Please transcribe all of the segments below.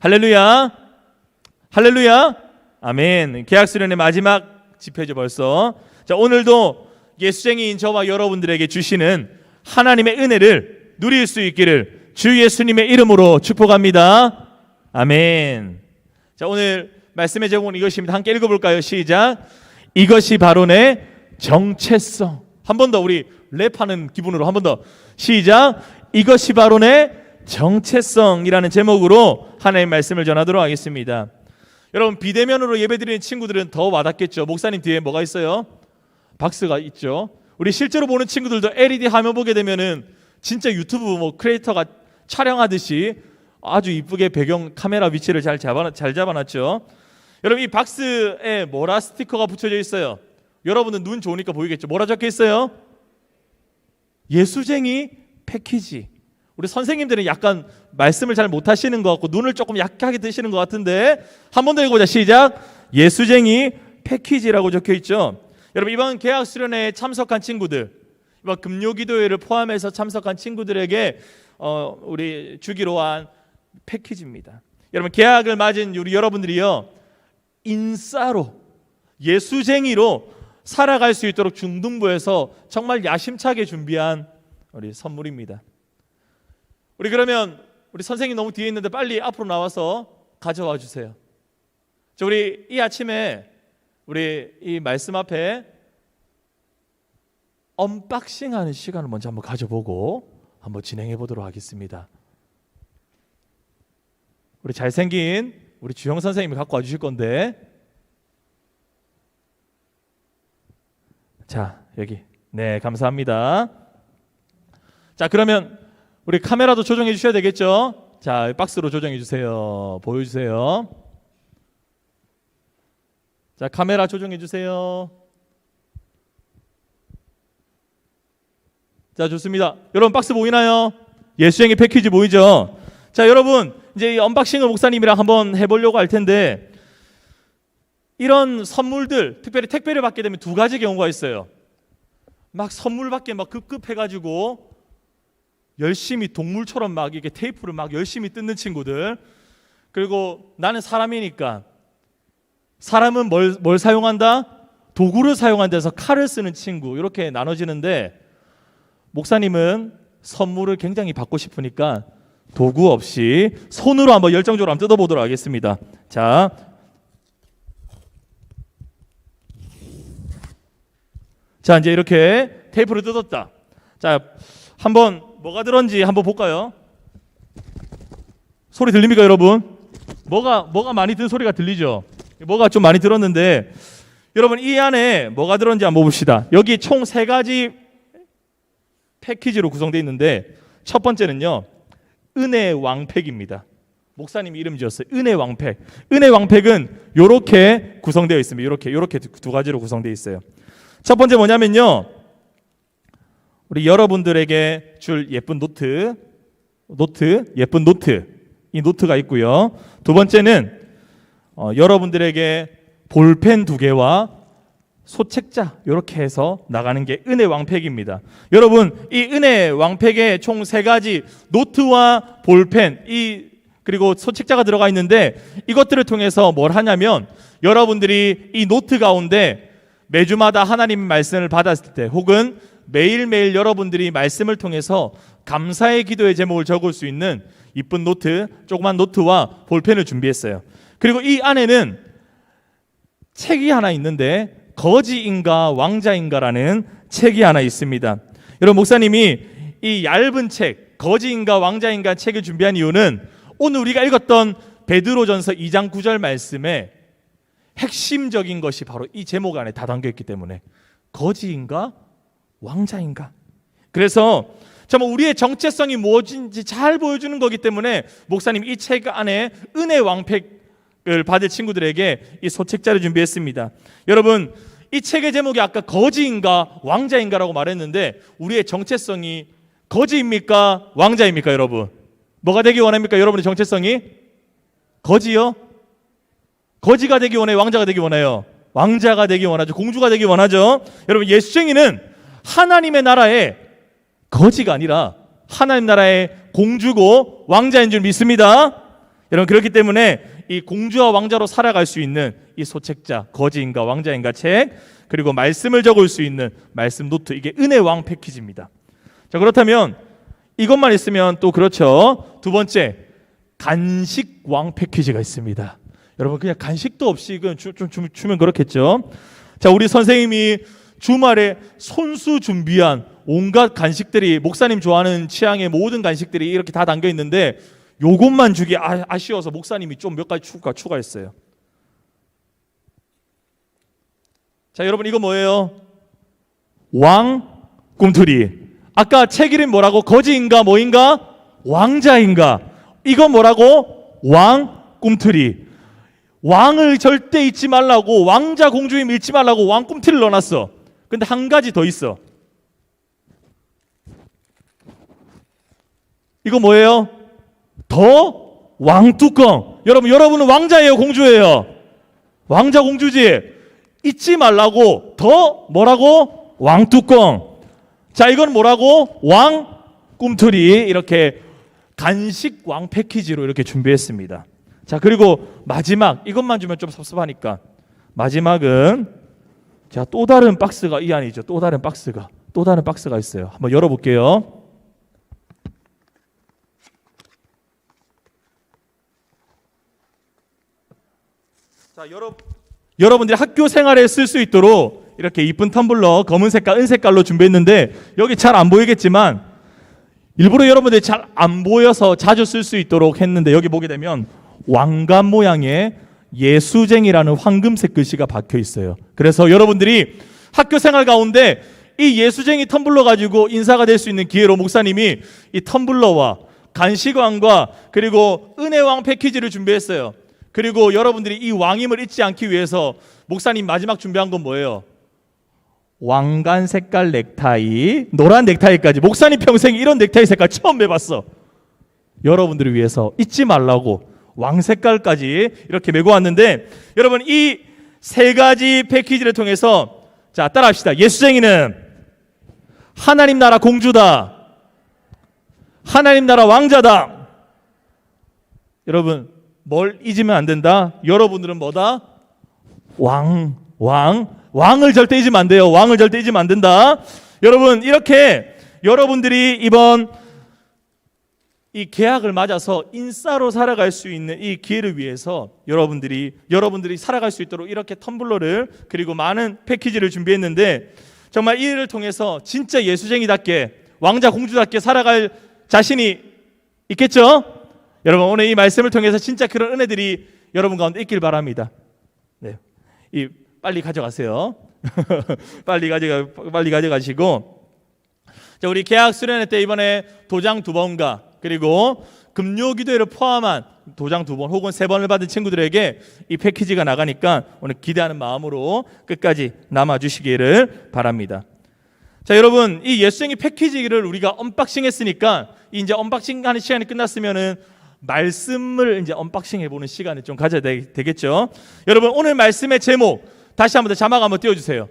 할렐루야. 할렐루야. 아멘. 개학 수련의 마지막 집회죠 벌써. 자, 오늘도 예수쟁이인 저와 여러분들에게 주시는 하나님의 은혜를 누릴 수 있기를 주 예수님의 이름으로 축복합니다. 아멘. 자, 오늘 말씀의 제목은 이것입니다. 함께 읽어볼까요? 시작. 이것이 바로 내 정체성. 한 번 더 우리 랩하는 기분으로 한 번 더 시작. 이것이 바로 내 정체성이라는 제목으로 하나님의 말씀을 전하도록 하겠습니다. 여러분, 비대면으로 예배드리는 친구들은 더 와닿겠죠. 목사님 뒤에 뭐가 있어요? 박스가 있죠. 우리 실제로 보는 친구들도 LED 화면 보게 되면은 진짜 유튜브 뭐 크리에이터가 촬영하듯이 아주 이쁘게 배경 카메라 위치를 잘 잡아놨죠. 여러분, 이 박스에 뭐라 스티커가 붙여져 있어요? 여러분은 눈 좋으니까 보이겠죠. 뭐라 적혀 있어요? 예수쟁이 패키지. 우리 선생님들은 약간 말씀을 잘 못하시는 것 같고 눈을 조금 약하게 뜨시는 것 같은데 한 번 더 읽어보자. 시작. 예수쟁이 패키지라고 적혀 있죠. 여러분, 이번 개학 수련회에 참석한 친구들, 이번 금요기도회를 포함해서 참석한 친구들에게 우리 주기로 한 패키지입니다. 여러분, 개학을 맞은 우리 여러분들이요, 인싸로 예수쟁이로 살아갈 수 있도록 중등부에서 정말 야심차게 준비한 우리 선물입니다. 우리 그러면 우리 선생님 너무 뒤에 있는데 빨리 앞으로 나와서 가져와 주세요. 자, 우리 이 아침에 우리 이 말씀 앞에 언박싱하는 시간을 먼저 한번 가져보고 한번 진행해 보도록 하겠습니다. 우리 잘생긴 우리 주영 선생님이 갖고 와주실 건데, 자, 여기. 네, 감사합니다. 자, 그러면 우리 카메라도 조정해 주셔야 되겠죠? 자, 박스로 조정해 주세요. 보여주세요. 자, 카메라 조정해 주세요. 자, 좋습니다. 여러분, 박스 보이나요? 예수쟁이 패키지 보이죠? 자, 여러분, 이제 이 언박싱을 목사님이랑 한번 해보려고 할 텐데, 이런 선물들, 특별히 택배를 받게 되면 두 가지 경우가 있어요. 막 선물 받게 막 급급해가지고 열심히 동물처럼 막 이렇게 테이프를 막 열심히 뜯는 친구들, 그리고 나는 사람이니까 사람은 뭘 사용한다? 도구를 사용한다 해서 칼을 쓰는 친구, 이렇게 나눠지는데, 목사님은 선물을 굉장히 받고 싶으니까 도구 없이 손으로 한번 열정적으로 한번 뜯어보도록 하겠습니다. 자, 이제 이렇게 테이프를 뜯었다. 자, 한번 뭐가 들었는지 한번 볼까요? 소리 들립니까, 여러분? 뭐가 많이 든 소리가 들리죠? 뭐가 좀 많이 들었는데, 여러분, 이 안에 뭐가 들었는지 한번 봅시다. 여기 총 3가지 패키지로 구성되어 있는데, 첫 번째는요, 은혜 왕팩입니다. 목사님 이름 지었어요. 은혜 왕팩. 은혜 왕팩은 이렇게 구성되어 있습니다. 이렇게 두 가지로 구성되어 있어요. 첫 번째 뭐냐면요, 우리 여러분들에게 줄 예쁜 예쁜 노트, 이 노트가 있고요. 두 번째는 여러분들에게 볼펜 2개와 소책자, 이렇게 해서 나가는 게 은혜 왕팩입니다. 여러분, 이 은혜 왕팩에 총 3가지 노트와 볼펜, 그리고 소책자가 들어가 있는데, 이것들을 통해서 뭘 하냐면, 여러분들이 이 노트 가운데 매주마다 하나님 말씀을 받았을 때, 혹은 매일매일 여러분들이 말씀을 통해서 감사의 기도의 제목을 적을 수 있는 이쁜 노트, 조그만 노트와 볼펜을 준비했어요. 그리고 이 안에는 책이 하나 있는데, 거지인가 왕자인가라는 책이 하나 있습니다. 여러분, 목사님이 이 얇은 책, 거지인가 왕자인가 책을 준비한 이유는 오늘 우리가 읽었던 베드로전서 2장 9절 말씀에 핵심적인 것이 바로 이 제목 안에 다 담겨 있기 때문에, 거지인가 왕자인가. 그래서 정말 우리의 정체성이 무엇인지 잘 보여주는 거기 때문에 목사님 이 책 안에 은혜 왕팩을 받을 친구들에게 이 소책자를 준비했습니다. 여러분, 이 책의 제목이 아까 거지인가 왕자인가라고 말했는데, 우리의 정체성이 거지입니까 왕자입니까? 여러분, 뭐가 되기 원합니까? 여러분의 정체성이 거지요? 거지가 되기 원해요? 왕자가 되기 원해요? 왕자가 되기 원하죠. 공주가 되기 원하죠. 여러분, 예수쟁이는 하나님의 나라의 거지가 아니라 하나님 나라의 공주고 왕자인 줄 믿습니다. 여러분 그렇기 때문에 이 공주와 왕자로 살아갈 수 있는 이 소책자, 거지인가 왕자인가 책, 그리고 말씀을 적을 수 있는 말씀 노트, 이게 은혜 왕 패키지입니다. 자, 그렇다면 이것만 있으면 또 그렇죠. 두 번째, 간식 왕 패키지가 있습니다. 여러분 그냥 간식도 없이 좀 주면 그렇겠죠. 자, 우리 선생님이 주말에 손수 준비한 온갖 간식들이, 목사님 좋아하는 취향의 모든 간식들이 이렇게 다 담겨 있는데 요것만 주기 아쉬워서 목사님이 좀 몇 가지 추가했어요. 자, 여러분 이거 뭐예요? 왕 꿈틀이. 아까 책 이름 뭐라고? 거지인가 뭐인가? 왕자인가? 이거 뭐라고? 왕 꿈틀이. 왕을 절대 잊지 말라고, 왕자 공주임 잊지 말라고 왕 꿈틀을 넣어놨어. 근데 한 가지 더 있어. 이거 뭐예요? 더 왕뚜껑. 여러분은 왕자예요, 공주예요? 왕자 공주지. 잊지 말라고 더 뭐라고? 왕뚜껑. 자, 이건 뭐라고? 왕 꿈틀이. 이렇게 간식 왕 패키지로 이렇게 준비했습니다. 자, 그리고 마지막, 이것만 주면 좀 섭섭하니까 마지막은, 자, 또 다른 박스가 이 안에 있죠. 또 다른 박스가 있어요. 한번 열어볼게요. 자, 여러분들이 학교 생활에 쓸 수 있도록 이렇게 이쁜 텀블러 검은 색깔, 은 색깔로 준비했는데 여기 잘 안 보이겠지만 일부러 여러분들이 잘 안 보여서 자주 쓸 수 있도록 했는데, 여기 보게 되면 왕관 모양의 예수쟁이라는 황금색 글씨가 박혀 있어요. 그래서 여러분들이 학교 생활 가운데 이 예수쟁이 텀블러 가지고 인사가 될 수 있는 기회로 목사님이 이 텀블러와 간식왕과 그리고 은혜왕 패키지를 준비했어요. 그리고 여러분들이 이 왕임을 잊지 않기 위해서 목사님 마지막 준비한 건 뭐예요? 왕관 색깔 넥타이, 노란 넥타이까지. 목사님 평생 이런 넥타이 색깔 처음 매봤어. 여러분들을 위해서 잊지 말라고 왕 색깔까지 이렇게 메고 왔는데, 여러분 이 세 가지 패키지를 통해서, 자, 따라합시다. 예수쟁이는 하나님 나라 공주다, 하나님 나라 왕자다. 여러분 뭘 잊으면 안 된다? 여러분들은 뭐다? 왕을 절대 잊으면 안 돼요. 왕을 절대 잊으면 안 된다. 여러분 이렇게 여러분들이 이번 이 계약을 맞아서 인싸로 살아갈 수 있는 이 기회를 위해서 여러분들이 살아갈 수 있도록 이렇게 텀블러를 그리고 많은 패키지를 준비했는데, 정말 이 일을 통해서 진짜 예수쟁이답게 왕자 공주답게 살아갈 자신이 있겠죠? 여러분 오늘 이 말씀을 통해서 진짜 그런 은혜들이 여러분 가운데 있길 바랍니다. 네, 빨리 가져가세요. 빨리 가져가시고, 자, 우리 계약 수련회 때 이번에 도장 2번과 그리고 금요 기도회를 포함한 도장 2번 혹은 3번을 받은 친구들에게 이 패키지가 나가니까 오늘 기대하는 마음으로 끝까지 남아주시기를 바랍니다. 자, 여러분 이 예수쟁이 패키지를 우리가 언박싱 했으니까 이제 언박싱하는 시간이 끝났으면은 말씀을 이제 언박싱 해보는 시간을 좀 가져야 되겠죠. 여러분 오늘 말씀의 제목 다시 한번 더 자막 한번 띄워주세요.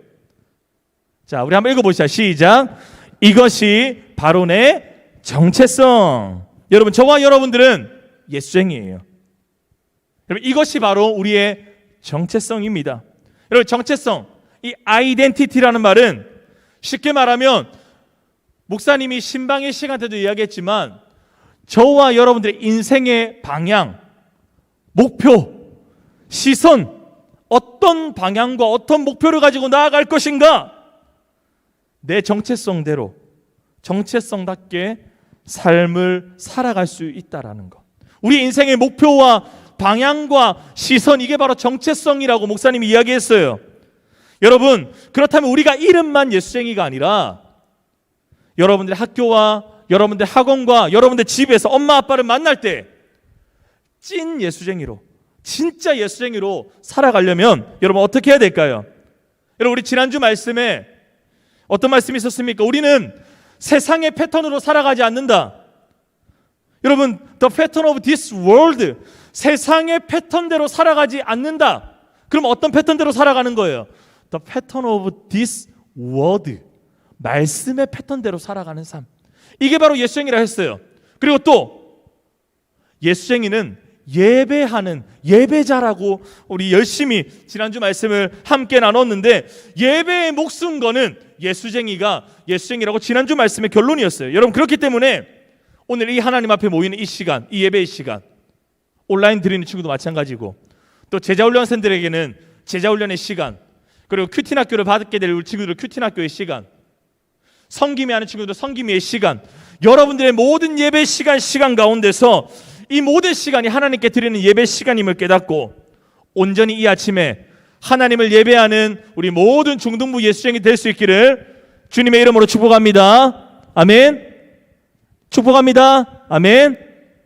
자, 우리 한번 읽어보시죠. 시작. 이것이 바로 내 정체성. 여러분 저와 여러분들은 예수쟁이에요. 여러분 이것이 바로 우리의 정체성입니다. 여러분 정체성, 이 아이덴티티라는 말은 쉽게 말하면 목사님이 신방의 시간 때도 이야기했지만 저와 여러분들의 인생의 방향, 목표, 시선, 어떤 방향과 어떤 목표를 가지고 나아갈 것인가, 내 정체성대로 정체성답게 삶을 살아갈 수 있다라는 것. 우리 인생의 목표와 방향과 시선, 이게 바로 정체성이라고 목사님이 이야기했어요. 여러분 그렇다면 우리가 이름만 예수쟁이가 아니라 여러분들의 학교와 여러분들 학원과 여러분들 집에서 엄마 아빠를 만날 때 찐 예수쟁이로, 진짜 예수쟁이로 살아가려면 여러분 어떻게 해야 될까요? 여러분 우리 지난주 말씀에 어떤 말씀이 있었습니까? 우리는 세상의 패턴으로 살아가지 않는다. 여러분 the pattern of this world, 세상의 패턴대로 살아가지 않는다. 그럼 어떤 패턴대로 살아가는 거예요? the pattern of this word, 말씀의 패턴대로 살아가는 삶. 이게 바로 예수쟁이라 했어요. 그리고 또 예수쟁이는 예배하는 예배자라고 우리 열심히 지난주 말씀을 함께 나눴는데, 예배의 목숨 거는 예수쟁이라고 지난주 말씀의 결론이었어요. 여러분, 그렇기 때문에 오늘 이 하나님 앞에 모이는 이 시간, 이 예배의 시간, 온라인 드리는 친구도 마찬가지고, 또 제자훈련생들에게는 제자훈련의 시간, 그리고 큐틴 학교를 받게 될 우리 친구들 큐틴 학교의 시간, 성김이 하는 친구들 성김이의 시간, 여러분들의 모든 예배 시간 가운데서 이 모든 시간이 하나님께 드리는 예배 시간임을 깨닫고 온전히 이 아침에 하나님을 예배하는 우리 모든 중등부 예수쟁이 될 수 있기를 주님의 이름으로 축복합니다. 아멘. 축복합니다. 아멘.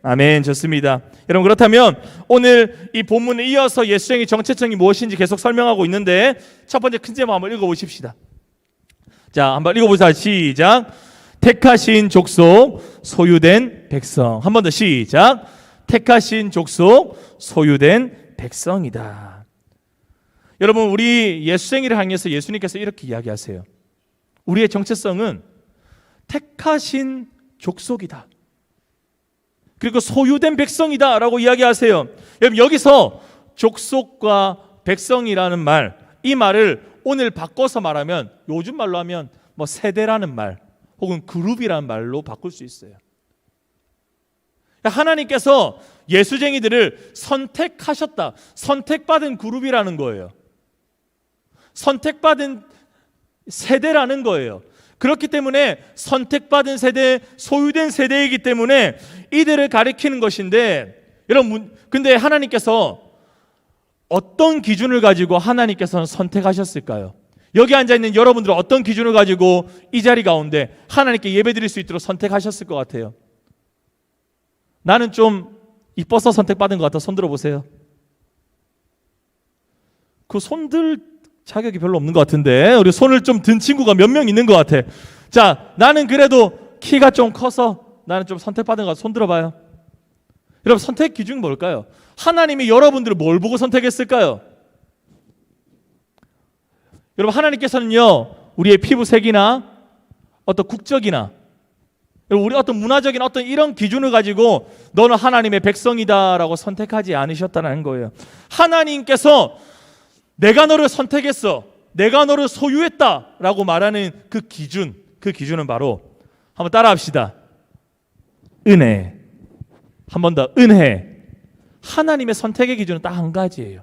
아멘. 좋습니다. 여러분, 그렇다면 오늘 이 본문을 이어서 예수쟁이 정체성이 무엇인지 계속 설명하고 있는데, 첫 번째 큰 제목 한번 읽어보십시다. 자, 한번 읽어보자. 시작. 택하신 족속, 소유된 백성. 한 번 더 시작. 택하신 족속, 소유된 백성이다. 여러분, 우리 예수쟁이를 향해서 예수님께서 이렇게 이야기하세요. 우리의 정체성은 택하신 족속이다, 그리고 소유된 백성이다 라고 이야기하세요. 여러분, 여기서 족속과 백성이라는 말, 이 말을 오늘 바꿔서 말하면, 요즘 말로 하면 뭐 세대라는 말 혹은 그룹이라는 말로 바꿀 수 있어요. 하나님께서 예수쟁이들을 선택하셨다, 선택받은 그룹이라는 거예요. 선택받은 세대라는 거예요. 그렇기 때문에 선택받은 세대, 소유된 세대이기 때문에 이들을 가리키는 것인데, 여러분, 근데 하나님께서 어떤 기준을 가지고 하나님께서는 선택하셨을까요? 여기 앉아있는 여러분들은 어떤 기준을 가지고 이 자리 가운데 하나님께 예배드릴 수 있도록 선택하셨을 것 같아요? 나는 좀 이뻐서 선택받은 것 같아. 손 들어보세요. 그 손들 자격이 별로 없는 것 같은데, 우리 손을 좀 든 친구가 몇 명 있는 것 같아. 자, 나는 그래도 키가 좀 커서 나는 좀 선택받은 것 같아. 손 들어봐요. 여러분, 선택 기준이 뭘까요? 하나님이 여러분들을 뭘 보고 선택했을까요? 여러분, 하나님께서는요, 우리의 피부색이나 어떤 국적이나 우리 어떤 문화적인 어떤 이런 기준을 가지고 너는 하나님의 백성이다라고 선택하지 않으셨다는 거예요. 하나님께서 내가 너를 선택했어, 내가 너를 소유했다라고 말하는 그 기준은 바로, 한번 따라합시다. 은혜. 한 번 더, 은혜. 하나님의 선택의 기준은 딱 한 가지예요.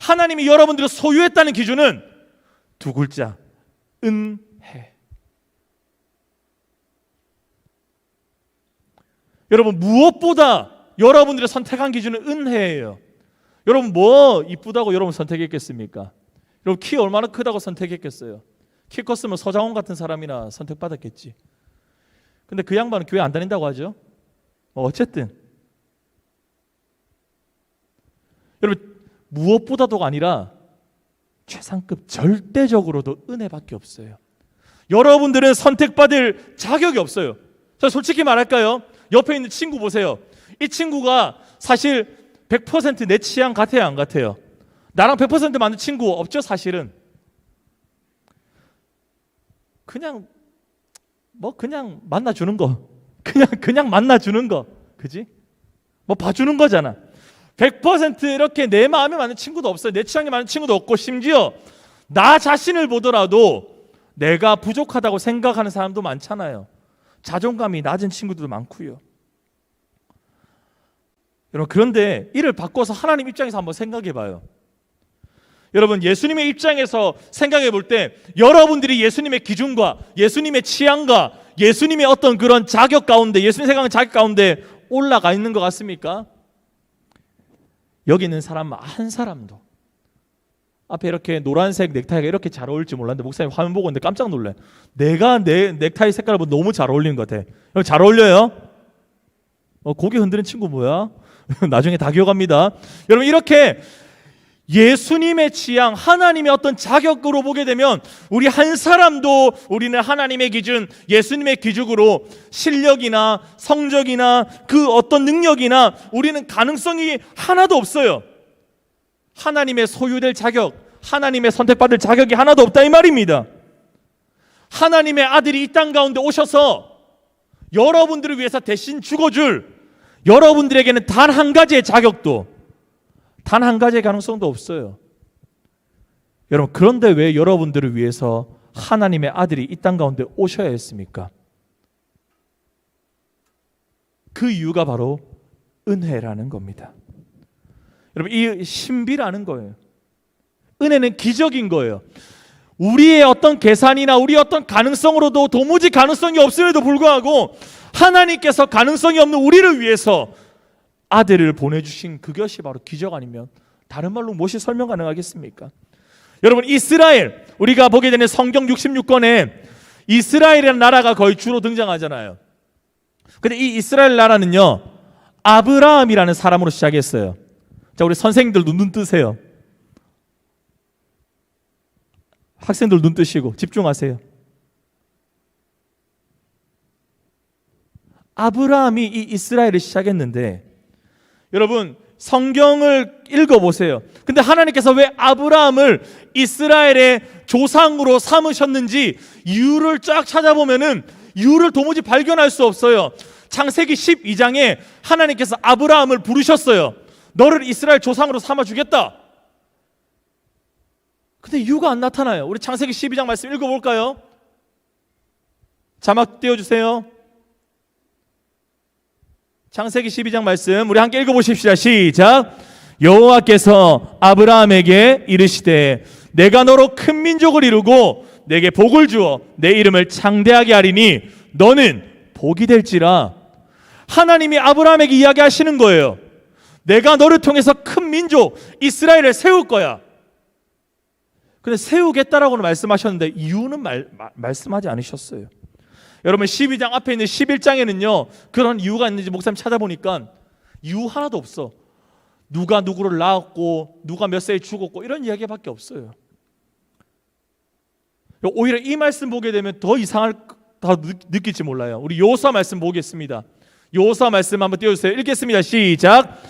하나님이 여러분들을 소유했다는 기준은 두 글자, 은혜. 여러분, 무엇보다 여러분들의 선택한 기준은 은혜예요. 여러분, 뭐 이쁘다고 여러분 선택했겠습니까? 여러분, 키 얼마나 크다고 선택했겠어요? 키 컸으면 서장훈 같은 사람이나 선택받았겠지. 근데 그 양반은 교회 안 다닌다고 하죠. 어쨌든 여러분, 무엇보다도가 아니라 최상급, 절대적으로도 은혜밖에 없어요. 여러분들은 선택받을 자격이 없어요. 자, 솔직히 말할까요? 옆에 있는 친구 보세요. 이 친구가 사실 100% 내 취향 같아요, 안 같아요? 나랑 100% 맞는 친구 없죠, 사실은. 그냥 만나주는 거, 그냥 만나주는 거, 그지? 뭐 봐주는 거잖아. 100% 이렇게 내 마음에 맞는 친구도 없어요. 내 취향에 맞는 친구도 없고, 심지어 나 자신을 보더라도 내가 부족하다고 생각하는 사람도 많잖아요. 자존감이 낮은 친구들도 많고요. 여러분, 그런데 이를 바꿔서 하나님 입장에서 한번 생각해 봐요. 여러분, 예수님의 입장에서 생각해 볼 때 여러분들이 예수님의 기준과 예수님의 취향과 예수님의 어떤 그런 자격 가운데, 예수님 생각하는 자격 가운데 올라가 있는 것 같습니까? 여기 있는 사람 한 사람도, 앞에 이렇게 노란색 넥타이가 이렇게 잘 어울릴지 몰랐는데 목사님 화면 보고 있는데 깜짝 놀래. 내가 내 넥타이 색깔을 보면 너무 잘 어울리는 것 같아. 잘 어울려요? 고개 흔드는 친구 뭐야? 나중에 다 기억합니다. 여러분, 이렇게 예수님의 취향, 하나님의 어떤 자격으로 보게 되면 우리 한 사람도 우리는 하나님의 기준, 예수님의 기준으로 실력이나 성적이나 그 어떤 능력이나 우리는 가능성이 하나도 없어요. 하나님의 소유될 자격, 하나님의 선택받을 자격이 하나도 없다, 이 말입니다. 하나님의 아들이 이 땅 가운데 오셔서 여러분들을 위해서 대신 죽어줄, 여러분들에게는 단 한 가지의 자격도, 단 한 가지의 가능성도 없어요. 여러분, 그런데 왜 여러분들을 위해서 하나님의 아들이 이 땅 가운데 오셔야 했습니까? 그 이유가 바로 은혜라는 겁니다. 여러분, 이 신비라는 거예요. 은혜는 기적인 거예요. 우리의 어떤 계산이나 우리의 어떤 가능성으로도 도무지 가능성이 없음에도 불구하고 하나님께서 가능성이 없는 우리를 위해서 아들을 보내주신 그것이 바로 기적 아니면 다른 말로 무엇이 설명 가능하겠습니까? 여러분, 이스라엘, 우리가 보게 되는 성경 66권에 이스라엘이라는 나라가 거의 주로 등장하잖아요. 근데 이 이스라엘 나라는요, 아브라함이라는 사람으로 시작했어요. 자, 우리 선생님들도 눈 뜨세요. 학생들 눈 뜨시고 집중하세요. 아브라함이 이 이스라엘을 시작했는데, 여러분 성경을 읽어보세요. 근데 하나님께서 왜 아브라함을 이스라엘의 조상으로 삼으셨는지 이유를 쫙 찾아보면은 이유를 도무지 발견할 수 없어요. 창세기 12장에 하나님께서 아브라함을 부르셨어요. 너를 이스라엘 조상으로 삼아주겠다. 근데 이유가 안 나타나요. 우리 창세기 12장 말씀 읽어볼까요? 자막 띄워주세요. 창세기 12장 말씀 우리 함께 읽어보십시다. 시작. 여호와께서 아브라함에게 이르시되 내가 너로 큰 민족을 이루고 내게 복을 주어 내 이름을 창대하게 하리니 너는 복이 될지라. 하나님이 아브라함에게 이야기하시는 거예요. 내가 너를 통해서 큰 민족 이스라엘을 세울 거야. 근데 세우겠다라고는 말씀하셨는데 이유는 말씀하지 않으셨어요. 여러분 12장 앞에 있는 11장에는요 그런 이유가 있는지 목사님 찾아보니까 이유 하나도 없어. 누가 누구를 낳았고 누가 몇 세에 죽었고 이런 이야기밖에 없어요. 오히려 이 말씀 보게 되면 더 이상할 다 느낄지 몰라요. 우리 여호수아 말씀 보겠습니다. 여호수아 말씀 한번 띄워주세요. 읽겠습니다. 시작.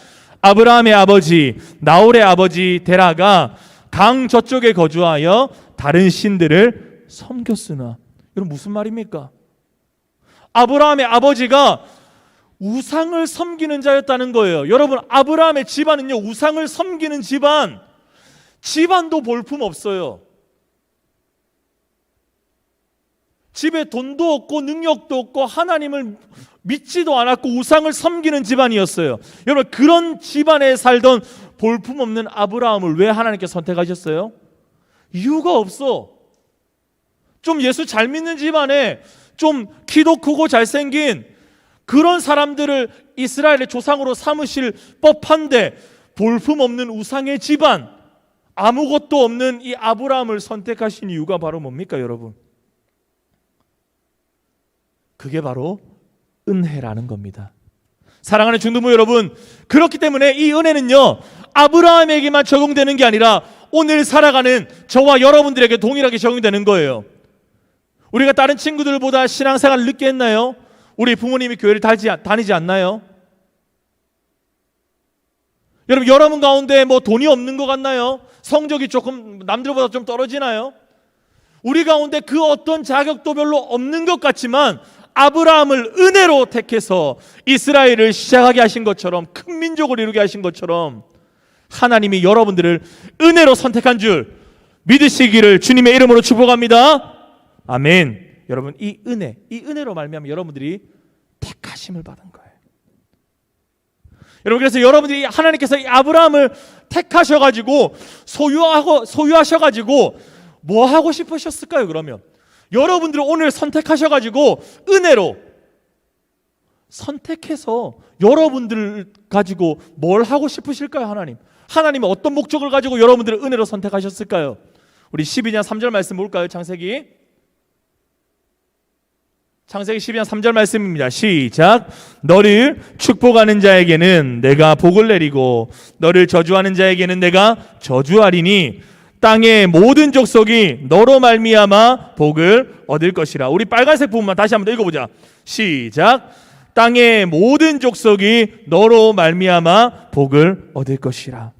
아브라함의 아버지 나홀의 아버지 데라가 강 저쪽에 거주하여 다른 신들을 섬겼으나. 이건 무슨 말입니까? 아브라함의 아버지가 우상을 섬기는 자였다는 거예요. 여러분 아브라함의 집안은요 우상을 섬기는 집안. 집안도 볼품 없어요. 집에 돈도 없고 능력도 없고 하나님을 믿지도 않았고 우상을 섬기는 집안이었어요. 여러분 그런 집안에 살던 볼품없는 아브라함을 왜 하나님께 선택하셨어요? 이유가 없어. 좀 예수 잘 믿는 집안에 좀 키도 크고 잘생긴 그런 사람들을 이스라엘의 조상으로 삼으실 법한데 볼품없는 우상의 집안, 아무것도 없는 이 아브라함을 선택하신 이유가 바로 뭡니까 여러분? 그게 바로 은혜라는 겁니다. 사랑하는 중도부 여러분, 그렇기 때문에 이 은혜는요 아브라함에게만 적용되는 게 아니라 오늘 살아가는 저와 여러분들에게 동일하게 적용되는 거예요. 우리가 다른 친구들보다 신앙생활을 늦게 했나요? 우리 부모님이 교회를 다니지 않나요? 여러분 가운데 뭐 돈이 없는 것 같나요? 성적이 조금 남들보다 좀 떨어지나요? 우리 가운데 그 어떤 자격도 별로 없는 것 같지만 아브라함을 은혜로 택해서 이스라엘을 시작하게 하신 것처럼 큰 민족을 이루게 하신 것처럼 하나님이 여러분들을 은혜로 선택한 줄 믿으시기를 주님의 이름으로 축복합니다. 아멘. 여러분 이 은혜로 말미암아 여러분들이 택하심을 받은 거예요. 여러분 그래서 여러분들이 하나님께서 이 아브라함을 택하셔가지고 소유하셔가지고 뭐 하고 싶으셨을까요? 그러면 여러분들을 오늘 선택하셔가지고 은혜로 선택해서 여러분들 가지고 뭘 하고 싶으실까요? 하나님은 어떤 목적을 가지고 여러분들을 은혜로 선택하셨을까요? 우리 12장 3절 말씀 볼까요? 창세기 12장 3절 말씀입니다. 시작. 너를 축복하는 자에게는 내가 복을 내리고 너를 저주하는 자에게는 내가 저주하리니 땅의 모든 족속이 너로 말미암아 복을 얻을 것이라. 우리 빨간색 부분만 다시 한번 읽어보자. 시작. 땅의 모든 족속이 너로 말미암아 복을 얻을 것이라.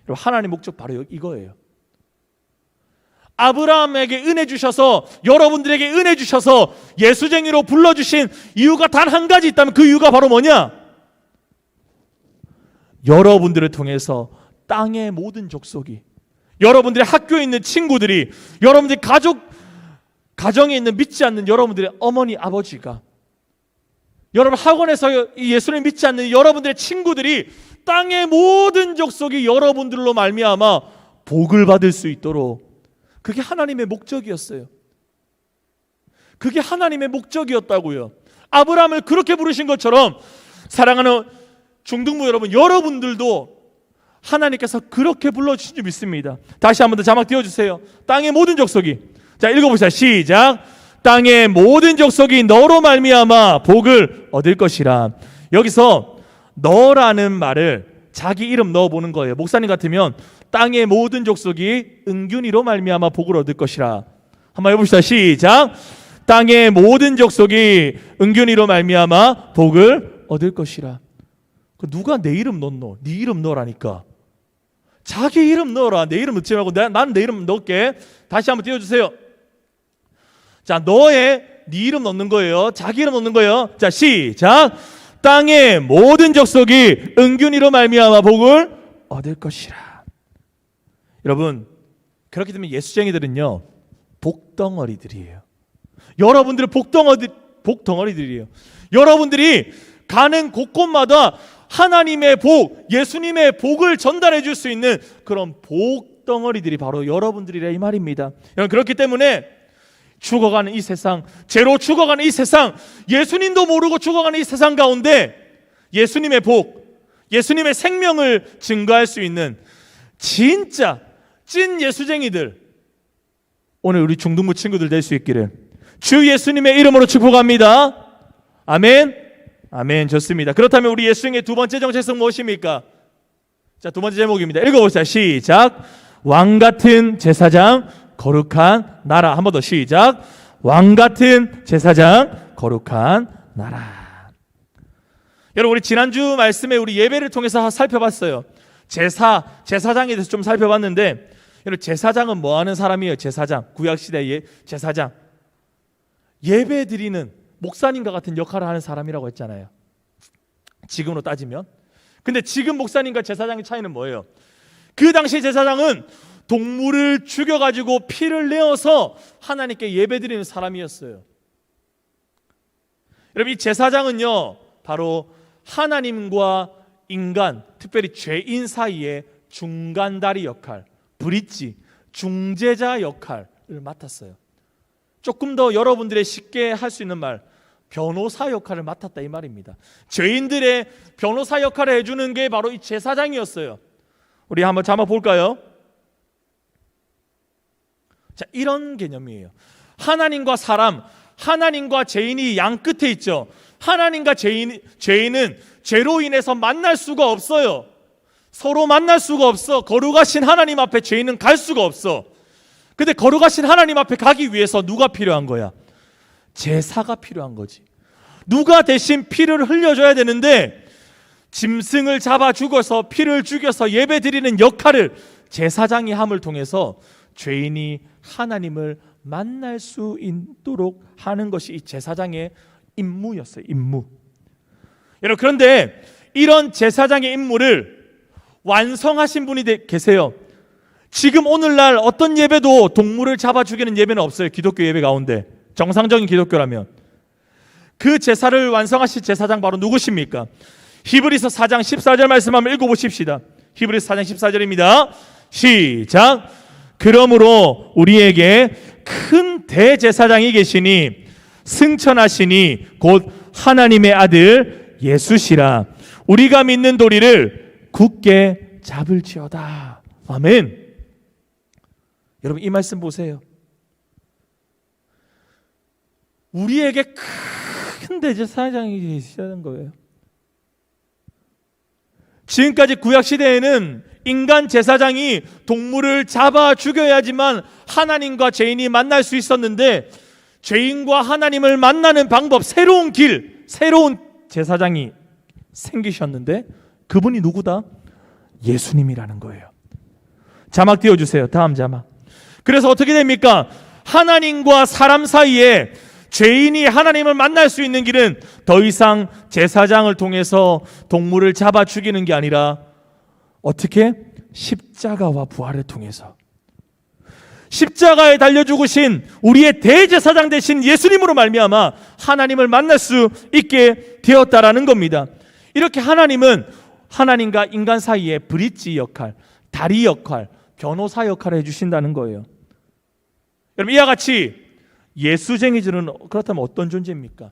하나님의 목적 바로 이거예요. 아브라함에게 은혜 주셔서 여러분들에게 은혜 주셔서 예수쟁이로 불러주신 이유가 단 한 가지 있다면 그 이유가 바로 뭐냐? 여러분들을 통해서 땅의 모든 족속이, 여러분들의 학교에 있는 친구들이, 여러분들의 가정에 있는 믿지 않는 여러분들의 어머니 아버지가, 여러분 학원에서 이 예수를 믿지 않는 여러분들의 친구들이 땅의 모든 족속이 여러분들로 말미암아 복을 받을 수 있도록, 그게 하나님의 목적이었어요. 그게 하나님의 목적이었다고요. 아브라함을 그렇게 부르신 것처럼 사랑하는 중등부 여러분, 여러분들도 하나님께서 그렇게 불러주신 줄 믿습니다. 다시 한 번 더 자막 띄워주세요. 땅의 모든 족속이, 자 읽어보시다. 시작. 땅의 모든 족속이 너로 말미암아 복을 얻을 것이라. 여기서 너라는 말을 자기 이름 넣어보는 거예요. 목사님 같으면 땅의 모든 족속이 은균이로 말미암아 복을 얻을 것이라. 한번 해봅시다. 시작. 땅의 모든 족속이 은균이로 말미암아 복을 얻을 것이라. 누가 내 이름 넣노? 네 이름 넣으라니까. 자기 이름 넣어라. 내 이름 넣지 말고 나는 내 이름 넣을게. 다시 한번 띄워주세요. 자, 네 이름 넣는 거예요. 자기 이름 넣는 거예요. 자, 시작. 땅의 모든 족속이 은균이로 말미암아 복을 얻을 것이라. 여러분, 그렇게 되면 예수쟁이들은요 복덩어리들이에요. 여러분들은 복덩어리들이에요. 여러분들이 가는 곳곳마다 하나님의 복, 예수님의 복을 전달해 줄 수 있는 그런 복덩어리들이 바로 여러분들이라 이 말입니다. 여러분, 그렇기 때문에 죽어가는 이 세상, 죄로 죽어가는 이 세상, 예수님도 모르고 죽어가는 이 세상 가운데 예수님의 복, 예수님의 생명을 증거할 수 있는 진짜 찐 예수쟁이들, 오늘 우리 중등부 친구들 될 수 있기를 주 예수님의 이름으로 축복합니다. 아멘. 아멘. 좋습니다. 그렇다면 우리 예수님의 두 번째 정체성 무엇입니까? 자, 두 번째 제목입니다. 읽어보시죠. 시작. 왕같은 제사장, 거룩한 나라. 한 번 더 시작. 왕같은 제사장, 거룩한 나라. 여러분, 우리 지난주 말씀에 우리 예배를 통해서 살펴봤어요. 제사장에 대해서 좀 살펴봤는데, 여러분, 제사장은 뭐 하는 사람이에요? 제사장, 구약시대의 제사장, 예배 드리는 목사님과 같은 역할을 하는 사람이라고 했잖아요, 지금으로 따지면. 근데 지금 목사님과 제사장의 차이는 뭐예요? 그 당시 제사장은 동물을 죽여가지고 피를 내어서 하나님께 예배드리는 사람이었어요. 여러분, 이 제사장은요 바로 하나님과 인간, 특별히 죄인 사이의 중간다리 역할, 브릿지, 중재자 역할을 맡았어요. 조금 더 여러분들의 쉽게 할 수 있는 말, 변호사 역할을 맡았다 이 말입니다. 죄인들의 변호사 역할을 해주는 게 바로 이 제사장이었어요. 우리 한번 자막 볼까요? 자, 이런 개념이에요. 하나님과 사람, 하나님과 죄인이 양 끝에 있죠. 하나님과 죄인은 죄로 인해서 만날 수가 없어요. 서로 만날 수가 없어. 거룩하신 하나님 앞에 죄인은 갈 수가 없어. 근데 거룩하신 하나님 앞에 가기 위해서 누가 필요한 거야? 제사가 필요한 거지. 누가 대신 피를 흘려줘야 되는데, 짐승을 잡아 죽어서 피를 죽여서 예배 드리는 역할을 제사장이 함을 통해서 죄인이 하나님을 만날 수 있도록 하는 것이 이 제사장의 임무였어요. 임무. 여러분, 그런데 이런 제사장의 임무를 완성하신 분이 계세요. 지금 오늘날 어떤 예배도 동물을 잡아 죽이는 예배는 없어요. 기독교 예배 가운데, 정상적인 기독교라면. 그 제사를 완성하신 제사장 바로 누구십니까? 히브리서 4장 14절 말씀 한번 읽어보십시다. 히브리서 4장 14절입니다. 시작. 그러므로 우리에게 큰 대제사장이 계시니 승천하시니 곧 하나님의 아들 예수시라. 우리가 믿는 도리를 굳게 잡을지어다. 아멘. 여러분, 이 말씀 보세요. 우리에게 큰 대제사장이 계시다는 거예요. 지금까지 구약시대에는 인간 제사장이 동물을 잡아 죽여야지만 하나님과 죄인이 만날 수 있었는데, 죄인과 하나님을 만나는 방법, 새로운 길, 새로운 제사장이 생기셨는데, 그분이 누구다? 예수님이라는 거예요. 자막 띄워주세요. 다음 자막. 그래서 어떻게 됩니까? 하나님과 사람 사이에 죄인이 하나님을 만날 수 있는 길은 더 이상 제사장을 통해서 동물을 잡아 죽이는 게 아니라 어떻게? 십자가와 부활을 통해서. 십자가에 달려 죽으신 우리의 대제사장 되신 예수님으로 말미암아 하나님을 만날 수 있게 되었다라는 겁니다. 이렇게 하나님은 하나님과 인간 사이의 브릿지 역할, 다리 역할, 변호사 역할을 해주신다는 거예요. 여러분, 이와 같이 예수쟁이들은 그렇다면 어떤 존재입니까?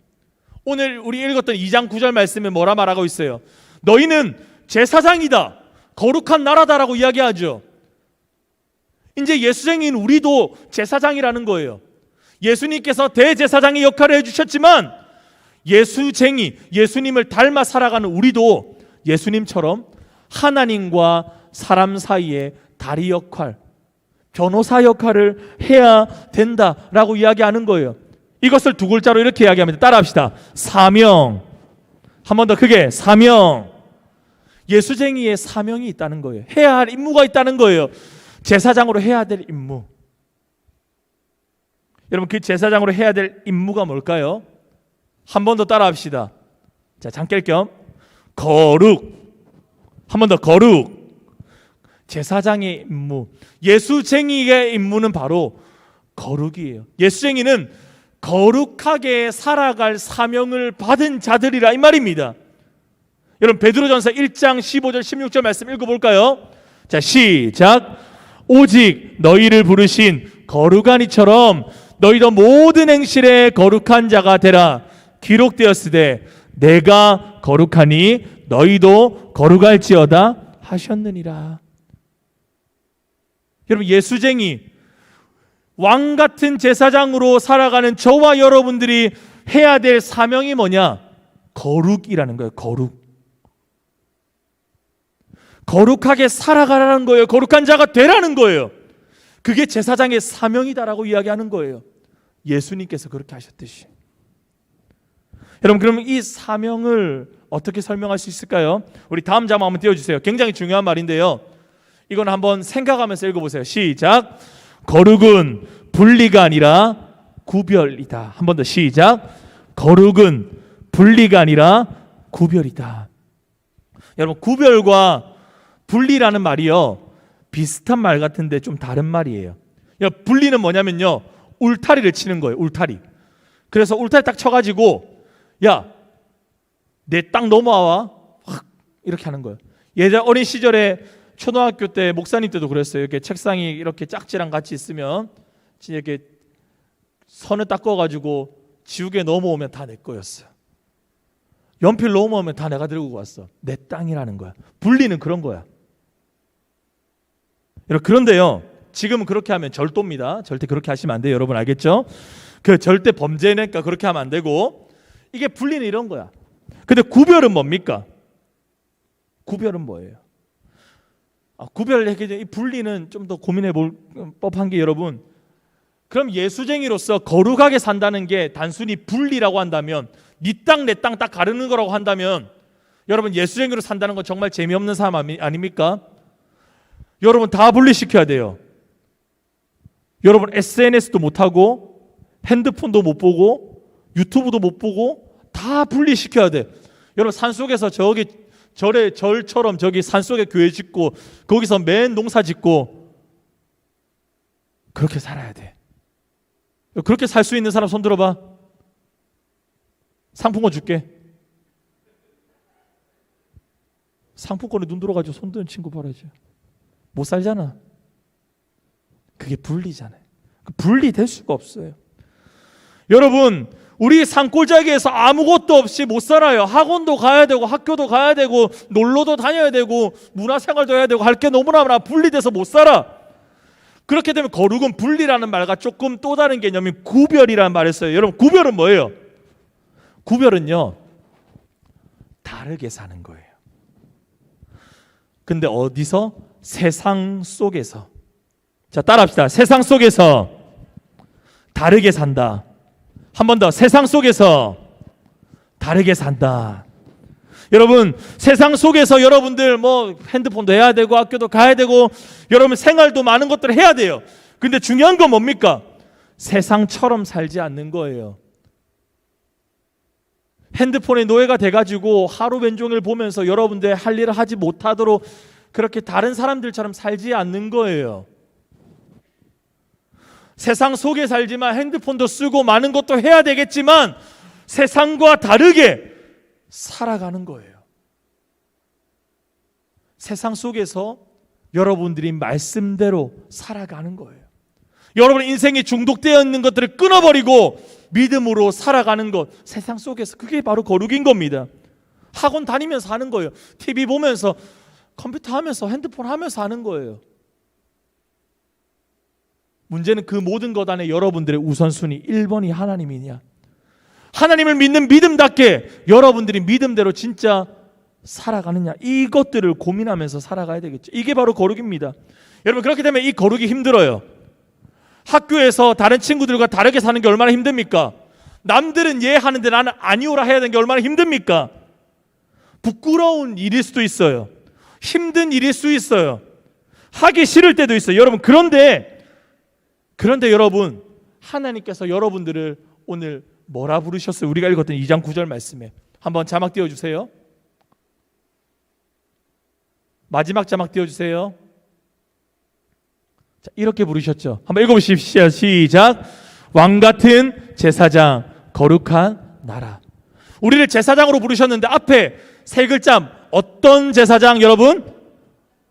오늘 우리 읽었던 2장 9절 말씀에 뭐라 말하고 있어요? 너희는 제사장이다, 거룩한 나라다라고 이야기하죠. 이제 예수쟁이인 우리도 제사장이라는 거예요. 예수님께서 대제사장의 역할을 해주셨지만 예수쟁이, 예수님을 닮아 살아가는 우리도 예수님처럼 하나님과 사람 사이의 다리 역할, 변호사 역할을 해야 된다라고 이야기하는 거예요. 이것을 두 글자로 이렇게 이야기합니다. 따라합시다. 사명. 한 번 더 크게, 사명. 예수쟁이의 사명이 있다는 거예요. 해야 할 임무가 있다는 거예요. 제사장으로 해야 될 임무. 여러분, 그 제사장으로 해야 될 임무가 뭘까요? 한 번 더 따라합시다. 자, 잠 깰 겸 거룩. 한 번 더 거룩. 제사장의 임무, 예수쟁이의 임무는 바로 거룩이에요. 예수쟁이는 거룩하게 살아갈 사명을 받은 자들이라 이 말입니다. 여러분, 베드로전서 1장 15절 16절 말씀 읽어볼까요? 자, 시작. 오직 너희를 부르신 거룩한 이처럼 너희도 모든 행실에 거룩한 자가 되라. 기록되었으되 내가 거룩하니 너희도 거룩할지어다 하셨느니라. 여러분, 예수쟁이, 왕 같은 제사장으로 살아가는 저와 여러분들이 해야 될 사명이 뭐냐? 거룩이라는 거예요. 거룩하게 살아가라는 거예요. 거룩한 자가 되라는 거예요. 그게 제사장의 사명이다라고 이야기하는 거예요. 예수님께서 그렇게 하셨듯이. 여러분, 그러면 이 사명을 어떻게 설명할 수 있을까요? 우리 다음 자막 한번 띄워주세요. 굉장히 중요한 말인데요, 이건 한번 생각하면서 읽어보세요. 시작. 거룩은 분리가 아니라 구별이다. 한 번 더 시작. 거룩은 분리가 아니라 구별이다. 여러분, 구별과 분리라는 말이요, 비슷한 말 같은데 좀 다른 말이에요. 분리는 뭐냐면요, 울타리를 치는 거예요. 울타리. 그래서 울타리 딱 쳐가지고, 야, 내 땅 넘어와, 확 이렇게 하는 거예요. 예전 어린 시절에 초등학교 때 목사님 때도 그랬어요. 이렇게 책상이 이렇게 짝지랑 같이 있으면 이렇게 선을 딱 그어가지고 지우개 넘어오면 다 내 거였어요. 연필 넘어오면 다 내가 들고 왔어. 내 땅이라는 거야. 분리는 그런 거야. 여러분, 그런데요, 지금은 그렇게 하면 절도입니다. 절대 그렇게 하시면 안 돼요. 여러분 알겠죠? 그 절대 범죄니까 그렇게 하면 안 되고, 이게 분리는 이런 거야. 근데 구별은 뭡니까? 구별은 뭐예요? 이 분리는 좀 더 고민해 볼 법한 게, 여러분, 그럼 예수쟁이로서 거룩하게 산다는 게 단순히 분리라고 한다면, 네 땅 내 땅 딱 가르는 거라고 한다면, 여러분, 예수쟁이로 산다는 건 정말 재미없는 삶 아닙니까? 여러분, 다 분리시켜야 돼요. 여러분, SNS도 못하고 핸드폰도 못 보고 유튜브도 못 보고 다 분리시켜야 돼. 여러분, 산속에서 절처럼 저기 산속에 교회 짓고 거기서 맨 농사 짓고 그렇게 살아야 돼. 그렇게 살 수 있는 사람 손 들어봐. 상품권 줄게. 상품권에 눈 들어가지고 손 드는 친구 봐라지. 못 살잖아. 그게 분리잖아요. 분리될 수가 없어요. 여러분, 우리 산골짜기에서 아무것도 없이 못 살아요. 학원도 가야 되고 학교도 가야 되고 놀러도 다녀야 되고 문화생활도 해야 되고 할 게 너무나 분리돼서 못 살아. 그렇게 되면 거룩은 분리라는 말과 조금 또 다른 개념이 구별이라는 말을 써요. 여러분, 구별은 뭐예요? 구별은요, 다르게 사는 거예요. 근데 어디서? 세상 속에서. 자, 따라합시다. 세상 속에서 다르게 산다. 한 번 더. 세상 속에서 다르게 산다. 여러분, 세상 속에서 여러분들 뭐 핸드폰도 해야 되고 학교도 가야 되고 여러분 생활도 많은 것들을 해야 돼요. 근데 중요한 건 뭡니까? 세상처럼 살지 않는 거예요. 핸드폰의 노예가 돼가지고 하루 왼종일 보면서 여러분들 할 일을 하지 못하도록 그렇게 다른 사람들처럼 살지 않는 거예요. 세상 속에 살지만 핸드폰도 쓰고 많은 것도 해야 되겠지만 세상과 다르게 살아가는 거예요. 세상 속에서 여러분들이 말씀대로 살아가는 거예요. 여러분 인생이 중독되어 있는 것들을 끊어버리고 믿음으로 살아가는 것, 세상 속에서 그게 바로 거룩인 겁니다. 학원 다니면서 하는 거예요. TV 보면서, 컴퓨터 하면서, 핸드폰 하면서 하는 거예요. 문제는 그 모든 것 안에 여러분들의 우선순위 1번이 하나님이냐, 하나님을 믿는 믿음답게 여러분들이 믿음대로 진짜 살아가느냐, 이것들을 고민하면서 살아가야 되겠죠. 이게 바로 거룩입니다. 여러분, 그렇게 되면 이 거룩이 힘들어요. 학교에서 다른 친구들과 다르게 사는 게 얼마나 힘듭니까? 남들은 예 하는데 나는 아니오라 해야 되는 게 얼마나 힘듭니까? 부끄러운 일일 수도 있어요. 힘든 일일 수 있어요. 하기 싫을 때도 있어요. 여러분, 그런데 여러분, 하나님께서 여러분들을 오늘 뭐라 부르셨어요? 우리가 읽었던 2장 9절 말씀에 한번 자막 띄워주세요. 마지막 자막 띄워주세요. 자, 이렇게 부르셨죠. 한번 읽어보십시오. 시작. 왕같은 제사장, 거룩한 나라. 우리를 제사장으로 부르셨는데 앞에 세 글자, 어떤 제사장 여러분?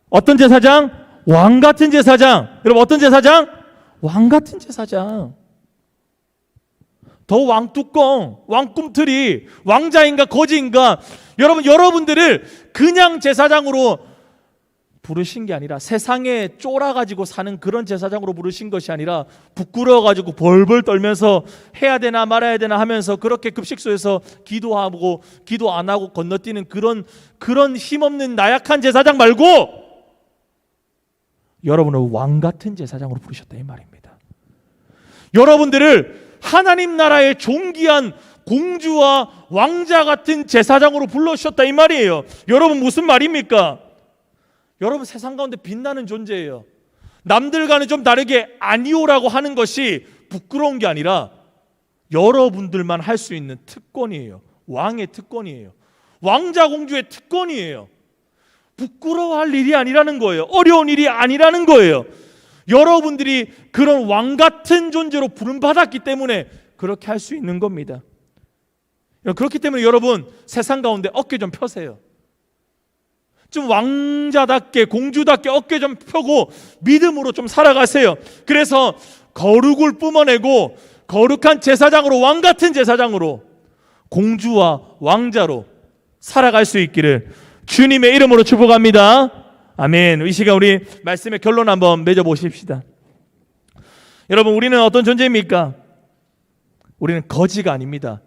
어떤 제사장? 왕같은 제사장. 여러분, 어떤 제사장? 왕같은 제사장. 더 왕뚜껑, 왕꿈틀이 왕자인가 거지인가, 여러분들을 그냥 제사장으로 부르신 게 아니라 세상에 쫄아가지고 사는 그런 제사장으로 부르신 것이 아니라 부끄러워가지고 벌벌 떨면서 해야 되나 말아야 되나 하면서 그렇게 급식소에서 기도하고 기도 안 하고 건너뛰는 그런 힘없는 나약한 제사장 말고 여러분을 왕같은 제사장으로 부르셨다 이 말입니다. 여러분들을 하나님 나라의 존귀한 공주와 왕자 같은 제사장으로 불러주셨다 이 말이에요. 여러분, 무슨 말입니까? 여러분, 세상 가운데 빛나는 존재예요. 남들과는 좀 다르게 아니오라고 하는 것이 부끄러운 게 아니라 여러분들만 할 수 있는 특권이에요. 왕의 특권이에요. 왕자 공주의 특권이에요. 부끄러워할 일이 아니라는 거예요. 어려운 일이 아니라는 거예요. 여러분들이 그런 왕 같은 존재로 부름받았기 때문에 그렇게 할 수 있는 겁니다. 그렇기 때문에 여러분, 세상 가운데 어깨 좀 펴세요. 좀 왕자답게, 공주답게 어깨 좀 펴고 믿음으로 좀 살아가세요. 그래서 거룩을 뿜어내고 거룩한 제사장으로, 왕같은 제사장으로, 공주와 왕자로 살아갈 수 있기를 주님의 이름으로 축복합니다. 아멘. 이 시간 우리 말씀의 결론 한번 맺어보십시다. 여러분, 우리는 어떤 존재입니까? 우리는 거지가 아닙니다.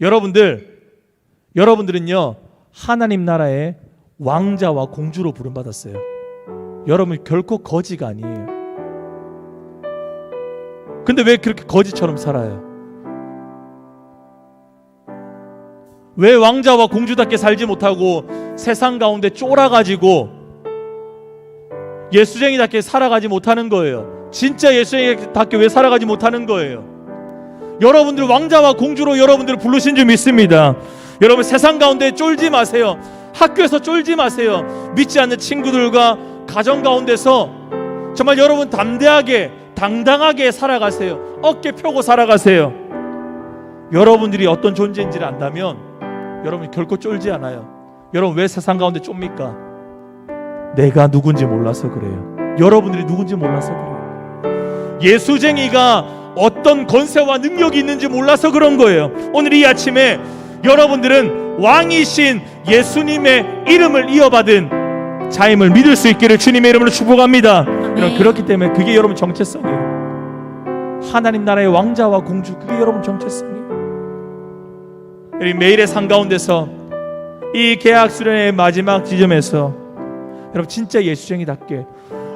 여러분들은요, 하나님 나라의 왕자와 공주로 부름받았어요. 여러분, 결코 거지가 아니에요. 근데 왜 그렇게 거지처럼 살아요? 왜 왕자와 공주답게 살지 못하고 세상 가운데 쫄아가지고 예수쟁이답게 살아가지 못하는 거예요? 진짜 예수쟁이답게 왜 살아가지 못하는 거예요? 여러분들 왕자와 공주로 여러분들을 부르신 줄 믿습니다. 여러분, 세상 가운데 쫄지 마세요. 학교에서 쫄지 마세요. 믿지 않는 친구들과 가정 가운데서 정말 여러분 담대하게, 당당하게 살아가세요. 어깨 펴고 살아가세요. 여러분들이 어떤 존재인지를 안다면 여러분 결코 쫄지 않아요. 여러분, 왜 세상 가운데 좁니까? 내가 누군지 몰라서 그래요. 여러분들이 누군지 몰라서 그래요. 예수쟁이가 어떤 권세와 능력이 있는지 몰라서 그런 거예요. 오늘 이 아침에 여러분들은 왕이신 예수님의 이름을 이어받은 자임을 믿을 수 있기를 주님의 이름으로 축복합니다. 여러분, 그렇기 때문에 그게 여러분 정체성이에요. 하나님 나라의 왕자와 공주, 그게 여러분 정체성이에요. 우리 매일의 삶 가운데서 이 계약 수련의 마지막 지점에서 여러분 진짜 예수쟁이답게,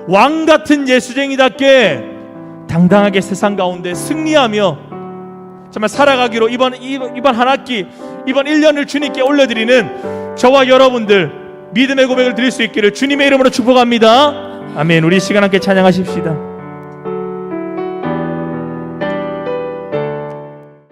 왕같은 예수쟁이답게 당당하게 세상 가운데 승리하며 정말 살아가기로 이번 한 학기, 이번 1년을 주님께 올려드리는 저와 여러분들 믿음의 고백을 드릴 수 있기를 주님의 이름으로 축복합니다. 아멘. 우리 시간 함께 찬양하십시다.